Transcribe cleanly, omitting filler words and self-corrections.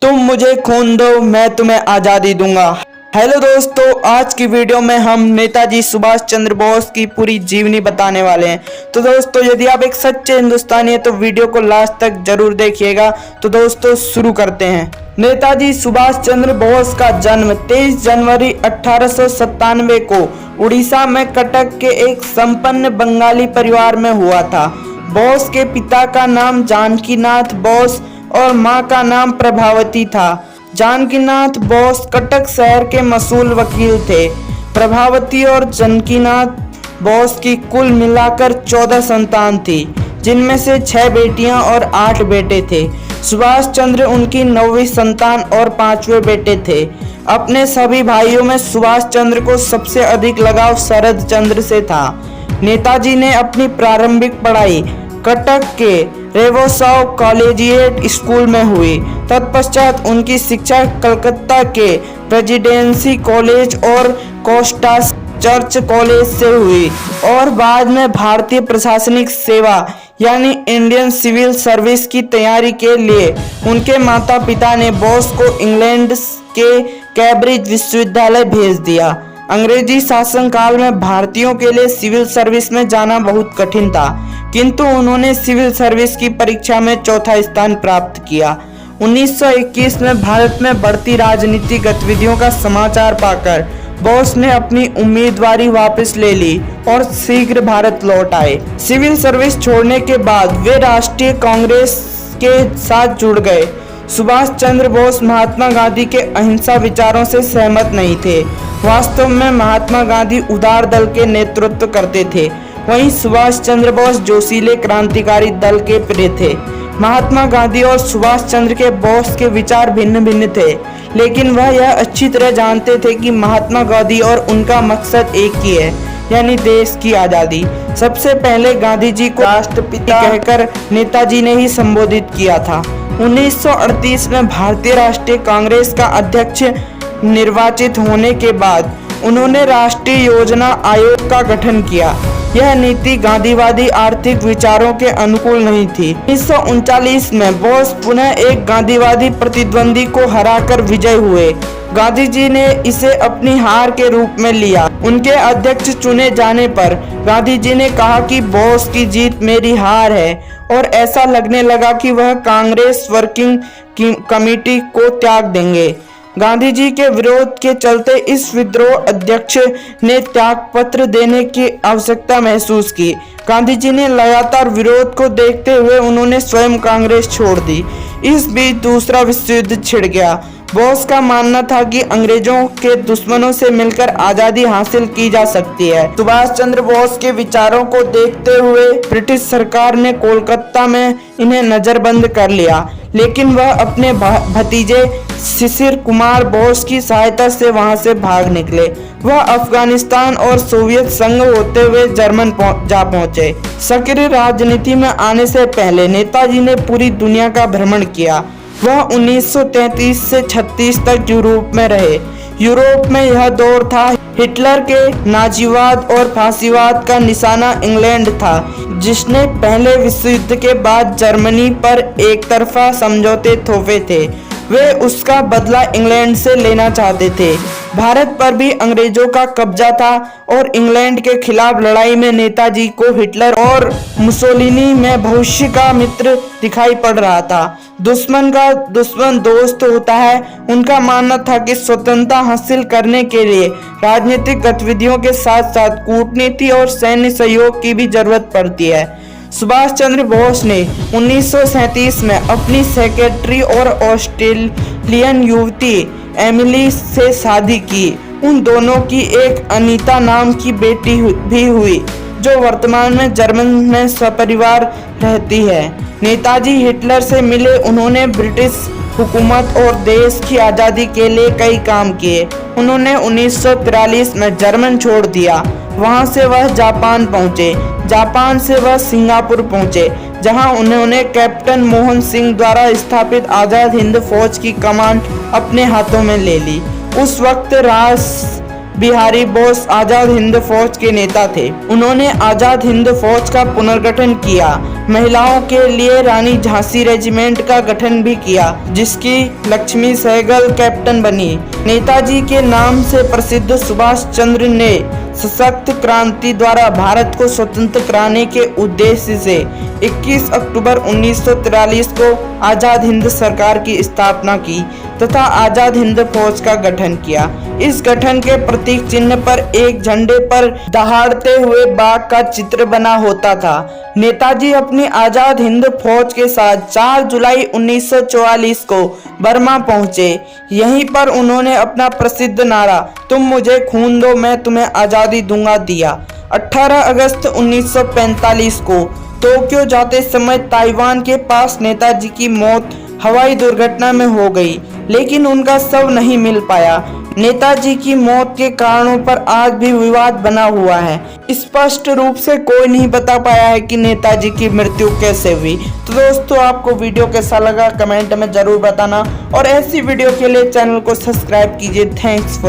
तुम मुझे खून दो, मैं तुम्हें आज़ादी दूंगा। हेलो दोस्तों, आज की वीडियो में हम नेताजी सुभाष चंद्र बोस की पूरी जीवनी बताने वाले हैं। तो दोस्तों, यदि आप एक सच्चे हिंदुस्तानी हैं तो वीडियो को लास्ट तक जरूर देखिएगा। तो दोस्तों, शुरू करते हैं। नेताजी सुभाष चंद्र बोस का जन्म 23 जनवरी 1897 को उड़ीसा में कटक के एक संपन्न बंगाली परिवार में हुआ था। बोस के पिता का नाम जानकीनाथ बोस और मां का नाम प्रभावती था। जानकीनाथ बोस कटक शहर के मशहूर वकील थे। प्रभावती और जानकीनाथ बोस की कुल मिलाकर 14 संतान थी, जिनमें से 6 बेटियां और 8 बेटे थे। सुभाष चंद्र उनकी 9वीं संतान और 5वें बेटे थे। अपने सभी भाइयों में सुभाष चंद्र को सबसे अधिक लगाव शरद चंद्र से था। नेताजी ने अपनी प्रारंभिक पढ़ाई कटक के रेवोसाव कॉलेजिएट स्कूल में हुई। तत्पश्चात उनकी शिक्षा कलकत्ता के प्रेसिडेंसी कॉलेज और कोस्टा चर्च कॉलेज से हुई और बाद में भारतीय प्रशासनिक सेवा यानी इंडियन सिविल सर्विस की तैयारी के लिए उनके माता पिता ने बोस को इंग्लैंड के कैम्ब्रिज विश्वविद्यालय भेज दिया। अंग्रेजी शासन काल में भारतीयों के लिए सिविल सर्विस में जाना बहुत कठिन था, किंतु उन्होंने सिविल सर्विस की परीक्षा में 4था स्थान प्राप्त किया। 1921 में भारत में बढ़ती राजनीतिक गतिविधियों का समाचार पाकर बोस ने अपनी उम्मीदवारी वापस ले ली और शीघ्र भारत लौट आए। सिविल सर्विस छोड़ने के बाद वे राष्ट्रीय कांग्रेस के साथ जुड़ गए। सुभाष चंद्र बोस महात्मा गांधी के अहिंसा विचारों से सहमत नहीं थे। वास्तव में महात्मा गांधी उदार दल के नेतृत्व करते थे, वहीं सुभाष चंद्र बोस जोशीले क्रांतिकारी दल के प्रिय थे। महात्मा गांधी और सुभाष चंद्र के बोस के विचार भिन्न भिन्न थे, लेकिन वह यह अच्छी तरह जानते थे कि महात्मा गांधी और उनका मकसद एक ही है, यानी देश की आज़ादी। सबसे पहले गांधी जी को राष्ट्रपिता कहकर नेताजी ने ही संबोधित किया था। 1938 में भारतीय राष्ट्रीय कांग्रेस का अध्यक्ष निर्वाचित होने के बाद उन्होंने राष्ट्रीय योजना आयोग का गठन किया। यह नीति गांधीवादी आर्थिक विचारों के अनुकूल नहीं थी। 1939 में बोस पुनः एक गांधीवादी प्रतिद्वंदी को हराकर विजय हुए। गांधी जी ने इसे अपनी हार के रूप में लिया। उनके अध्यक्ष चुने जाने पर गांधी जी ने कहा कि बोस की जीत मेरी हार है, और ऐसा लगने लगा कि वह कांग्रेस वर्किंग कमेटी को त्याग देंगे। गांधी जी के विरोध के चलते इस विद्रोह अध्यक्ष ने त्यागपत्र देने की आवश्यकता महसूस की। गांधी जी ने लगातार विरोध को देखते हुए उन्होंने स्वयं कांग्रेस छोड़ दी। इस बीच दूसरा विश्व युद्ध छिड़ गया। बोस का मानना था कि अंग्रेजों के दुश्मनों से मिलकर आजादी हासिल की जा सकती है। सुभाष चंद्र बोस के विचारों को देखते हुए ब्रिटिश सरकार ने कोलकाता में इन्हें नजरबंद कर लिया, लेकिन वह अपने भतीजे शिशिर कुमार बोस की सहायता से वहां से भाग निकले। वह अफगानिस्तान और सोवियत संघ होते हुए जर्मन जा पहुंचे। सक्रिय राजनीति में आने से पहले नेताजी ने पूरी दुनिया का भ्रमण किया। वह 1933 से 36 तक यूरोप में रहे। यूरोप में यह दौर था हिटलर के नाजीवाद और फांसीवाद का निशाना इंग्लैंड था, जिसने पहले विश्व युद्ध के बाद जर्मनी पर एक तरफा समझौते थोपे थे। वे उसका बदला इंग्लैंड से लेना चाहते थे। भारत पर भी अंग्रेजों का कब्जा था और इंग्लैंड के खिलाफ लड़ाई में नेताजी को हिटलर और मुसोलिनी में भविष्य का मित्र दिखाई पड़ रहा था। दुश्मन का दुश्मन दोस्त होता है। उनका मानना था कि स्वतंत्रता हासिल करने के लिए राजनीतिक गतिविधियों के साथ साथ कूटनीति और सैन्य सहयोग की भी जरूरत पड़ती है। सुभाष चंद्र बोस ने 1937 में अपनी सेक्रेटरी और ऑस्ट्रेलियन युवती एमिली से शादी की। उन दोनों की एक अनीता नाम की बेटी भी हुई, जो वर्तमान में जर्मन में सपरिवार रहती है। नेताजी हिटलर से मिले। उन्होंने ब्रिटिश हुकूमत और देश की आज़ादी के लिए कई काम किए। उन्होंने 1943 में जर्मन छोड़ दिया। वहां से वह जापान पहुंचे। जापान से वह सिंगापुर पहुंचे, जहां उन्होंने कैप्टन मोहन सिंह द्वारा स्थापित आज़ाद हिंद फौज की कमान अपने हाथों में ले ली। उस वक्त बिहारी बोस आजाद हिंद फौज के नेता थे। उन्होंने आजाद हिंद फौज का पुनर्गठन किया। महिलाओं के लिए रानी झांसी रेजिमेंट का गठन भी किया, जिसकी लक्ष्मी सहगल कैप्टन बनी। नेताजी के नाम से प्रसिद्ध सुभाष चंद्र ने सशक्त क्रांति द्वारा भारत को स्वतंत्र कराने के उद्देश्य से 21 अक्टूबर 1943 को आजाद हिंद सरकार की स्थापना की तथा आजाद हिंद फौज का गठन किया। इस गठन के प्रतीक चिन्ह पर एक झंडे पर दहाड़ते हुए बाघ का चित्र बना होता था। नेताजी अपनी आजाद हिंद फौज के साथ 4 जुलाई 1944 को बर्मा पहुंचे। यहीं पर उन्होंने अपना प्रसिद्ध नारा "तुम मुझे खून दो, मैं तुम्हें आजादी दूंगा" दिया। 18 अगस्त 1945 को टोक्यो जाते समय ताइवान के पास नेताजी की मौत हवाई दुर्घटना में हो गई, लेकिन उनका शव नहीं मिल पाया। नेताजी की मौत के कारणों पर आज भी विवाद बना हुआ है। स्पष्ट रूप से कोई नहीं बता पाया है कि नेताजी की मृत्यु कैसे हुई। तो दोस्तों, आपको वीडियो कैसा लगा कमेंट में जरूर बताना और ऐसी वीडियो के लिए चैनल को सब्सक्राइब कीजिए। Thanks for